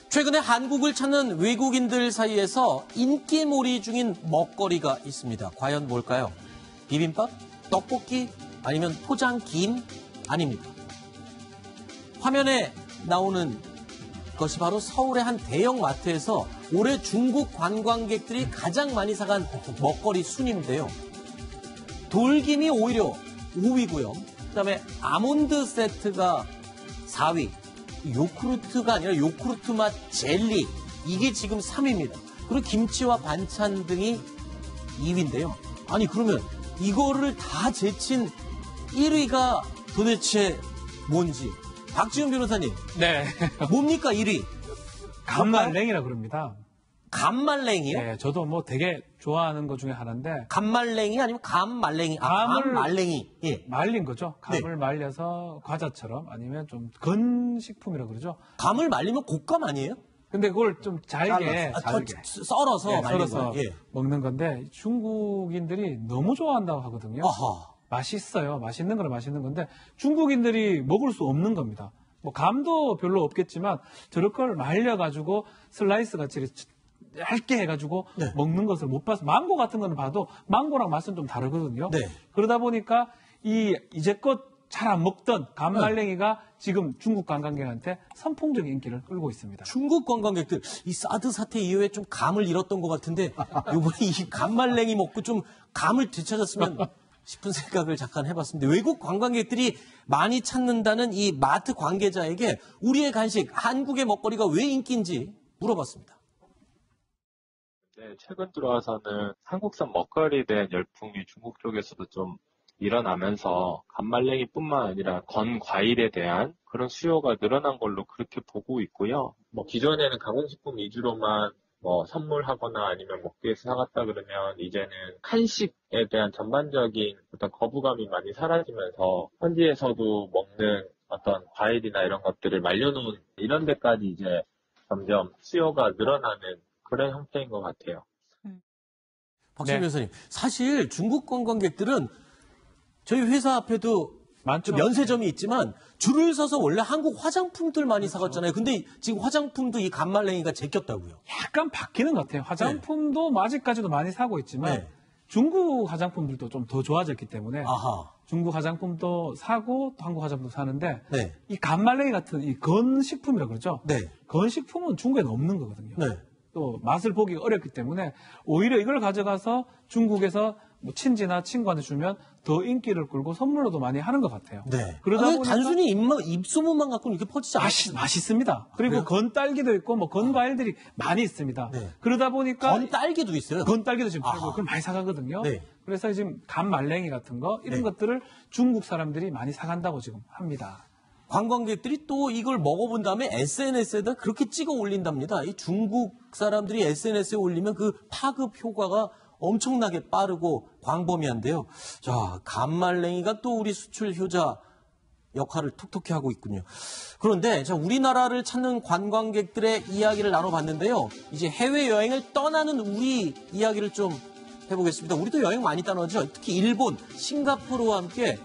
최근에 한국을 찾는 외국인들 사이에서 인기몰이 중인 먹거리가 있습니다. 과연 뭘까요? 비빔밥? 떡볶이? 아니면 포장 김? 아닙니다. 화면에 나오는 것이 바로 서울의 한 대형 마트에서 올해 중국 관광객들이 가장 많이 사간 먹거리 순위인데요. 돌김이 오히려 5위고요. 그다음에 아몬드 세트가 4위. 요구르트가 아니라 요구르트 맛 젤리. 이게 지금 3위입니다. 그리고 김치와 반찬 등이 2위인데요. 아니 그러면 이거를 다 제친 1위가 도대체 뭔지. 박지훈 변호사님. 네. 뭡니까 1위? 감말랭이라고 그럽니다. 감말랭이요? 네, 저도 뭐 되게 좋아하는 것 중에 하나인데. 감말랭이 아니면 감말랭이? 감말랭이. 예. 말린 거죠. 감을 네. 말려서 과자처럼 아니면 좀 건식품이라고 그러죠. 감을 말리면 곶감 아니에요? 근데 그걸 좀 잘게 썰어서 네, 말린 썰어서 거예요. 예. 먹는 건데 중국인들이 너무 좋아한다고 하거든요. 어허. 맛있어요. 맛있는 거는 맛있는 건데 중국인들이 먹을 수 없는 겁니다. 뭐 감도 별로 없겠지만 저럴 걸 말려가지고 슬라이스 같이 얇게 해가지고 네. 먹는 것을 못 봐서 망고 같은 거는 봐도 망고랑 맛은 좀 다르거든요. 네. 그러다 보니까 이제껏 잘 안 먹던 감말랭이가 지금 중국 관광객한테 선풍적인 인기를 끌고 있습니다. 중국 관광객들 이 사드 사태 이후에 좀 감을 잃었던 것 같은데 이번에 이 감말랭이 먹고 좀 감을 되찾았으면 싶은 생각을 잠깐 해봤습니다. 외국 관광객들이 많이 찾는다는 이 마트 관계자에게 우리의 간식, 한국의 먹거리가 왜 인기인지 물어봤습니다. 네, 최근 들어와서는 한국산 먹거리에 대한 열풍이 중국 쪽에서도 좀 일어나면서 감말랭이뿐만 아니라 건 과일에 대한 그런 수요가 늘어난 걸로 그렇게 보고 있고요. 뭐 기존에는 가공식품 위주로만 뭐 선물하거나 아니면 먹기 위해서 사갔다 그러면 이제는 한식에 대한 전반적인 어떤 거부감이 많이 사라지면서 현지에서도 먹는 어떤 과일이나 이런 것들을 말려놓은 이런 데까지 이제 점점 수요가 늘어나는 그런 형태인 것 같아요. 박신영 네. 변호사님, 사실 중국 관광객들은 저희 회사 앞에도 많죠. 면세점이 있지만 줄을 서서 원래 한국 화장품들 많이 사갔잖아요. 근데 지금 화장품도 이 감말랭이가 제꼈다고요. 약간 바뀌는 것 같아요. 화장품도 뭐 아직까지도 많이 사고 있지만 네. 중국 화장품들도 좀 더 좋아졌기 때문에 아하. 중국 화장품도 사고 또 한국 화장품도 사는데 네. 이 감말랭이 같은 이 건식품이라고 그러죠. 네. 건식품은 중국에는 없는 거거든요. 네. 또 맛을 보기가 어렵기 때문에 오히려 이걸 가져가서 중국에서 뭐 친지나 친구한테 주면 더 인기를 끌고 선물로도 많이 하는 것 같아요. 네. 그러다 아니, 보니까 단순히 입소문만 갖고는 이렇게 퍼지지 않아요. 맛있습니다. 그리고 그래요? 건딸기도 있고 뭐 건과일들이 많이 있습니다. 네. 그러다 보니까 건딸기도 있어요. 건딸기도 지금 아하. 팔고 그걸 많이 사가거든요. 네. 그래서 지금 감말랭이 같은 거 이런 네. 것들을 중국 사람들이 많이 사간다고 지금 합니다. 관광객들이 또 이걸 먹어본 다음에 SNS에다 그렇게 찍어 올린답니다. 이 중국 사람들이 SNS에 올리면 그 파급 효과가 엄청나게 빠르고 광범위한데요. 자, 감말랭이가 또 우리 수출 효자 역할을 톡톡히 하고 있군요. 그런데 자, 우리나라를 찾는 관광객들의 이야기를 나눠봤는데요. 이제 해외여행을 떠나는 우리 이야기를 좀 해보겠습니다. 우리도 여행 많이 떠나죠. 특히 일본, 싱가포르와 함께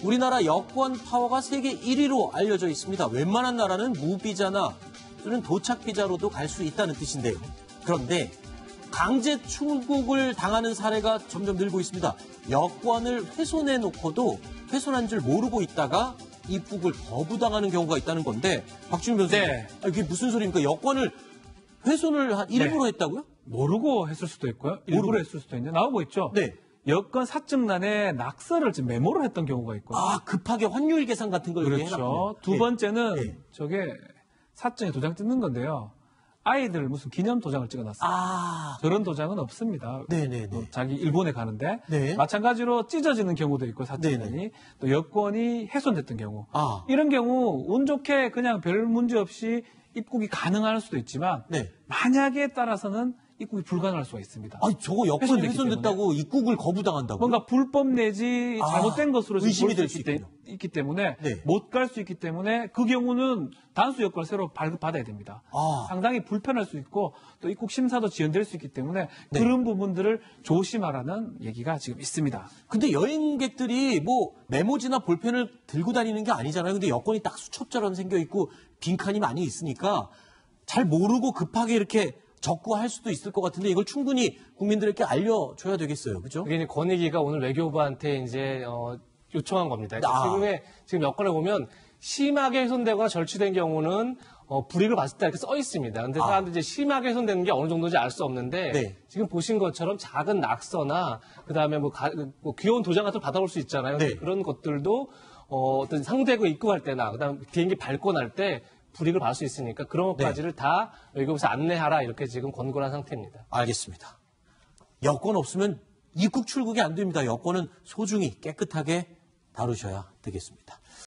우리나라 여권 파워가 세계 1위로 알려져 있습니다. 웬만한 나라는 무비자나 또는 도착 비자로도 갈 수 있다는 뜻인데요. 그런데 강제 출국을 당하는 사례가 점점 늘고 있습니다. 여권을 훼손해 놓고도 훼손한 줄 모르고 있다가 입국을 거부당하는 경우가 있다는 건데 박준민 변호사님, 네. 이게 무슨 소리입니까? 여권을 훼손을 일부러 했다고요? 모르고 했을 수도 있고요. 일부러 했을 수도 있는데 나오고 있죠. 네. 여권 사증란에 낙서를 지금 메모를 했던 경우가 있거든요. 아, 급하게 환율 계산 같은 걸 이렇게 그렇죠. 해놨군요. 두 번째는 네. 저게 사증에 도장 찍는 건데요. 아이들 무슨 기념 도장을 찍어놨어요. 아, 저런 도장은 없습니다. 네네네. 자기 일본에 가는데 네. 마찬가지로 찢어지는 경우도 있고 사증란이 네네. 또 여권이 훼손됐던 경우 아. 이런 경우 운 좋게 그냥 별 문제 없이 입국이 가능할 수도 있지만 네. 만약에 따라서는 입국이 불가능할 수가 있습니다. 아니, 저거 여권 훼손됐기 훼손됐다고 입국을 거부당한다고? 뭔가 불법 내지 잘못된 것으로 지금 의심이 볼 될 수 있기 때문에 네. 못 갈 수 있기 때문에 그 경우는 단수 여권을 새로 발급받아야 됩니다. 아. 상당히 불편할 수 있고 또 입국 심사도 지연될 수 있기 때문에 네. 그런 부분들을 조심하라는 얘기가 지금 있습니다. 근데 여행객들이 뭐 메모지나 볼펜을 들고 다니는 게 아니잖아요. 근데 여권이 딱 수첩처럼 생겨 있고 빈칸이 많이 있으니까 잘 모르고 급하게 이렇게 적고 할 수도 있을 것 같은데 이걸 충분히 국민들에게 알려줘야 되겠어요. 그죠? 이게 이제 권익위가 오늘 외교부한테 이제 요청한 겁니다. 아. 지금 여건을 보면 심하게 훼손되거나 절취된 경우는 불이익을 받을 때 이렇게 써 있습니다. 근데 사람들이 이제 심하게 훼손되는 게 어느 정도인지 알 수 없는데 네. 지금 보신 것처럼 작은 낙서나 그다음에 뭐 귀여운 도장 같은 거 받아올 수 있잖아요. 네. 그런 것들도 어떤 상대국 입국할 때나 그다음 비행기 밟고 날 때 불이익을 받을 수 있으니까 그런 것까지를 다 외교부에서 안내하라 이렇게 지금 권고한 상태입니다. 알겠습니다. 여권 없으면 입국 출국이 안 됩니다. 여권은 소중히 깨끗하게 다루셔야 되겠습니다.